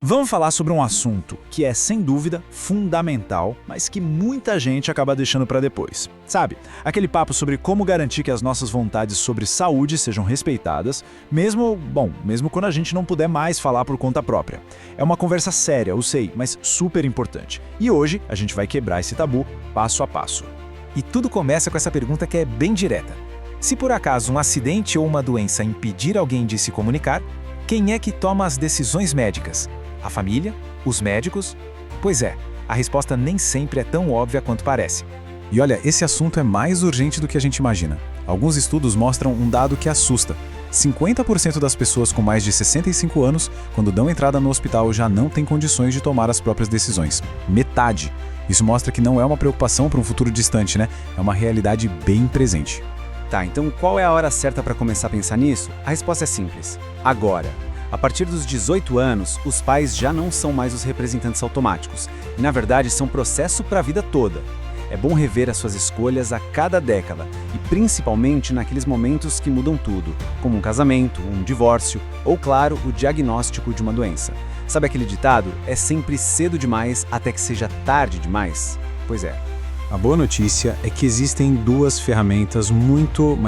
Vamos falar sobre um assunto que é, sem dúvida, fundamental, mas que muita gente acaba deixando para depois. Sabe, aquele papo sobre como garantir que as nossas vontades sobre saúde sejam respeitadas, mesmo quando a gente não puder mais falar por conta própria. É uma conversa séria, eu sei, mas super importante. E hoje a gente vai quebrar esse tabu passo a passo. E tudo começa com essa pergunta que é bem direta. Se por acaso um acidente ou uma doença impedir alguém de se comunicar, quem é que toma as decisões médicas? A família? Os médicos? Pois é, a resposta nem sempre é tão óbvia quanto parece. E olha, esse assunto é mais urgente do que a gente imagina. Alguns estudos mostram um dado que assusta. 50% das pessoas com mais de 65 anos, quando dão entrada no hospital, já não têm condições de tomar as próprias decisões. Metade! Isso mostra que não é uma preocupação para um futuro distante, né? É uma realidade bem presente. Tá, então qual é a hora certa para começar a pensar nisso? A resposta é simples. Agora. A partir dos 18 anos, os pais já não são mais os representantes automáticos, e na verdade são processo para a vida toda. É bom rever as suas escolhas a cada década, e principalmente naqueles momentos que mudam tudo, como um casamento, um divórcio, ou claro, o diagnóstico de uma doença. Sabe aquele ditado? É sempre cedo demais até que seja tarde demais? Pois é. A boa notícia é que existem duas ferramentas muito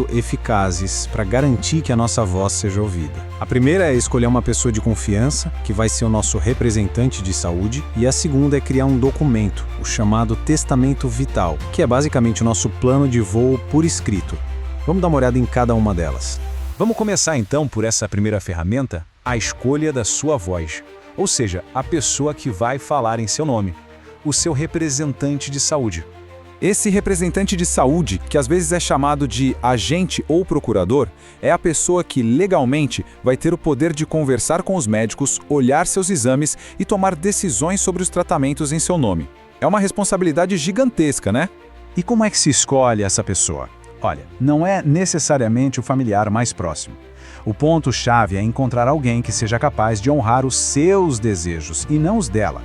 eficazes para garantir que a nossa voz seja ouvida. A primeira é escolher uma pessoa de confiança, que vai ser o nosso representante de saúde, e a segunda é criar um documento, o chamado Testamento Vital, que é basicamente o nosso plano de voo por escrito. Vamos dar uma olhada em cada uma delas. Vamos começar então por essa primeira ferramenta, a escolha da sua voz, ou seja, a pessoa que vai falar em seu nome. O seu representante de saúde. Esse representante de saúde, que às vezes é chamado de agente ou procurador, é a pessoa que legalmente vai ter o poder de conversar com os médicos, olhar seus exames e tomar decisões sobre os tratamentos em seu nome. É uma responsabilidade gigantesca, né? E como é que se escolhe essa pessoa? Olha, não é necessariamente o familiar mais próximo. O ponto-chave é encontrar alguém que seja capaz de honrar os seus desejos e não os dela.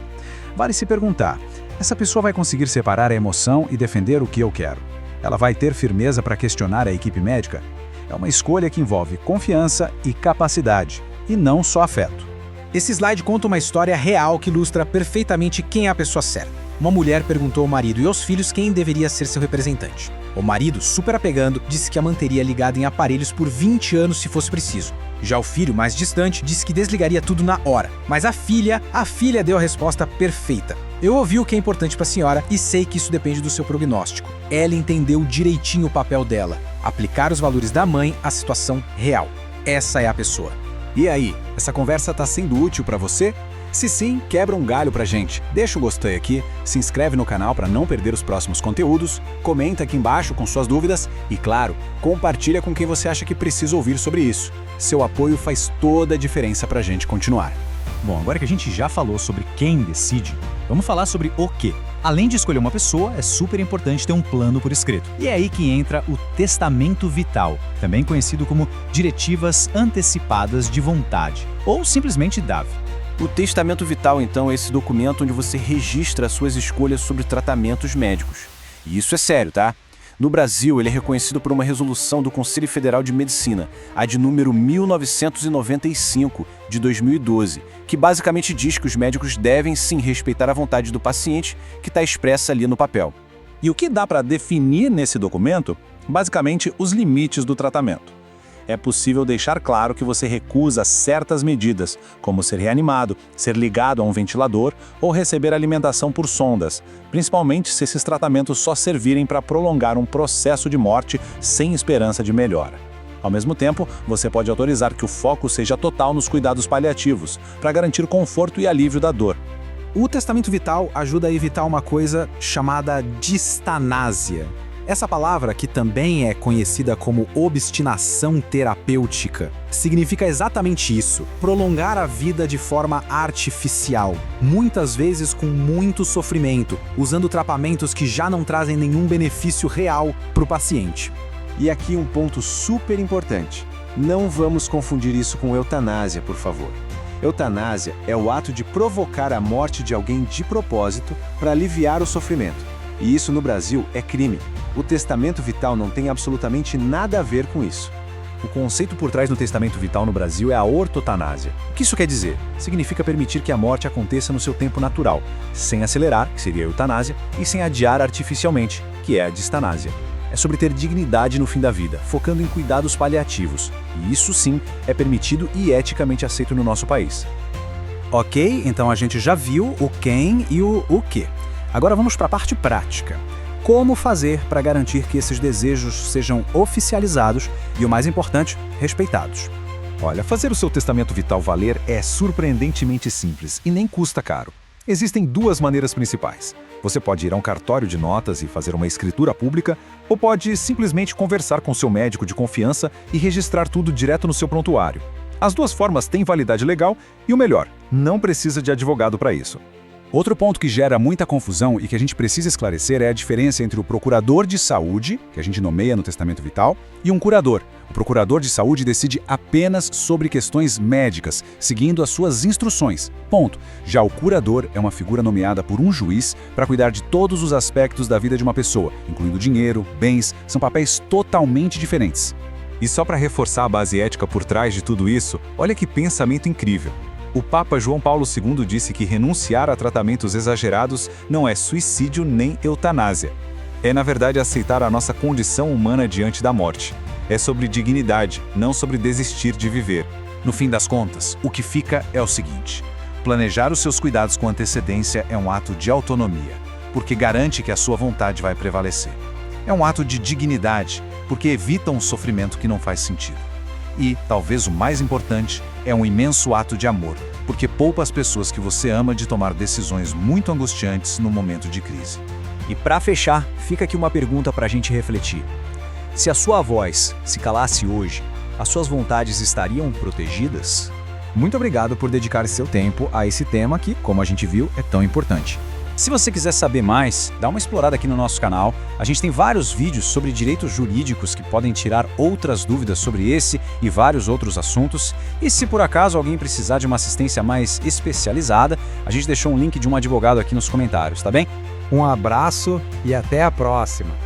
Vale se perguntar, essa pessoa vai conseguir separar a emoção e defender o que eu quero? Ela vai ter firmeza para questionar a equipe médica? É uma escolha que envolve confiança e capacidade, e não só afeto. Esse slide conta uma história real que ilustra perfeitamente quem é a pessoa certa. Uma mulher perguntou ao marido e aos filhos quem deveria ser seu representante. O marido, super apegando, disse que a manteria ligada em aparelhos por 20 anos se fosse preciso. Já o filho, mais distante, disse que desligaria tudo na hora. Mas a filha deu a resposta perfeita. Eu ouvi o que é importante para a senhora e sei que isso depende do seu prognóstico. Ela entendeu direitinho o papel dela. Aplicar os valores da mãe à situação real. Essa é a pessoa. E aí, essa conversa tá sendo útil para você? Se sim, quebra um galho pra gente. Deixa o gostei aqui, se inscreve no canal para não perder os próximos conteúdos, comenta aqui embaixo com suas dúvidas e, claro, compartilha com quem você acha que precisa ouvir sobre isso. Seu apoio faz toda a diferença pra gente continuar. Bom, agora que a gente já falou sobre quem decide, vamos falar sobre o quê. Além de escolher uma pessoa, é super importante ter um plano por escrito. E é aí que entra o Testamento Vital, também conhecido como Diretivas Antecipadas de Vontade, ou simplesmente DAV. O Testamento Vital, então, é esse documento onde você registra as suas escolhas sobre tratamentos médicos. E isso é sério, tá? No Brasil, ele é reconhecido por uma resolução do Conselho Federal de Medicina, a de número 1995, de 2012, que basicamente diz que os médicos devem sim respeitar a vontade do paciente que está expressa ali no papel. E o que dá para definir nesse documento? Basicamente, os limites do tratamento. É possível deixar claro que você recusa certas medidas, como ser reanimado, ser ligado a um ventilador ou receber alimentação por sondas, principalmente se esses tratamentos só servirem para prolongar um processo de morte sem esperança de melhora. Ao mesmo tempo, você pode autorizar que o foco seja total nos cuidados paliativos, para garantir conforto e alívio da dor. O Testamento Vital ajuda a evitar uma coisa chamada distanásia. Essa palavra, que também é conhecida como obstinação terapêutica, significa exatamente isso: prolongar a vida de forma artificial, muitas vezes com muito sofrimento, usando tratamentos que já não trazem nenhum benefício real para o paciente. E aqui um ponto super importante. Não vamos confundir isso com eutanásia, por favor. Eutanásia é o ato de provocar a morte de alguém de propósito para aliviar o sofrimento. E isso no Brasil é crime. O Testamento Vital não tem absolutamente nada a ver com isso. O conceito por trás do testamento vital no Brasil é a ortotanásia. O que isso quer dizer? Significa permitir que a morte aconteça no seu tempo natural, sem acelerar, que seria a eutanásia, e sem adiar artificialmente, que é a distanásia. É sobre ter dignidade no fim da vida, focando em cuidados paliativos. E isso sim é permitido e eticamente aceito no nosso país. Ok, então a gente já viu o quem e o que. Agora vamos para a parte prática. Como fazer para garantir que esses desejos sejam oficializados e, o mais importante, respeitados? Olha, fazer o seu testamento vital valer é surpreendentemente simples e nem custa caro. Existem duas maneiras principais. Você pode ir a um cartório de notas e fazer uma escritura pública, ou pode simplesmente conversar com seu médico de confiança e registrar tudo direto no seu prontuário. As duas formas têm validade legal e, o melhor, não precisa de advogado para isso. Outro ponto que gera muita confusão e que a gente precisa esclarecer é a diferença entre o procurador de saúde, que a gente nomeia no testamento vital, e um curador. O procurador de saúde decide apenas sobre questões médicas, seguindo as suas instruções. Ponto. Já o curador é uma figura nomeada por um juiz para cuidar de todos os aspectos da vida de uma pessoa, incluindo dinheiro, bens, são papéis totalmente diferentes. E só para reforçar a base ética por trás de tudo isso, olha que pensamento incrível. O Papa João Paulo II disse que renunciar a tratamentos exagerados não é suicídio nem eutanásia. É, na verdade, aceitar a nossa condição humana diante da morte. É sobre dignidade, não sobre desistir de viver. No fim das contas, o que fica é o seguinte: planejar os seus cuidados com antecedência é um ato de autonomia, porque garante que a sua vontade vai prevalecer. É um ato de dignidade, porque evita um sofrimento que não faz sentido. E, talvez o mais importante, é um imenso ato de amor, porque poupa as pessoas que você ama de tomar decisões muito angustiantes no momento de crise. E para fechar, fica aqui uma pergunta para a gente refletir. Se a sua voz se calasse hoje, as suas vontades estariam protegidas? Muito obrigado por dedicar seu tempo a esse tema que, como a gente viu, é tão importante. Se você quiser saber mais, dá uma explorada aqui no nosso canal. A gente tem vários vídeos sobre direitos jurídicos que podem tirar outras dúvidas sobre esse e vários outros assuntos. E se por acaso alguém precisar de uma assistência mais especializada, a gente deixou um link de um advogado aqui nos comentários, tá bem? Um abraço e até a próxima!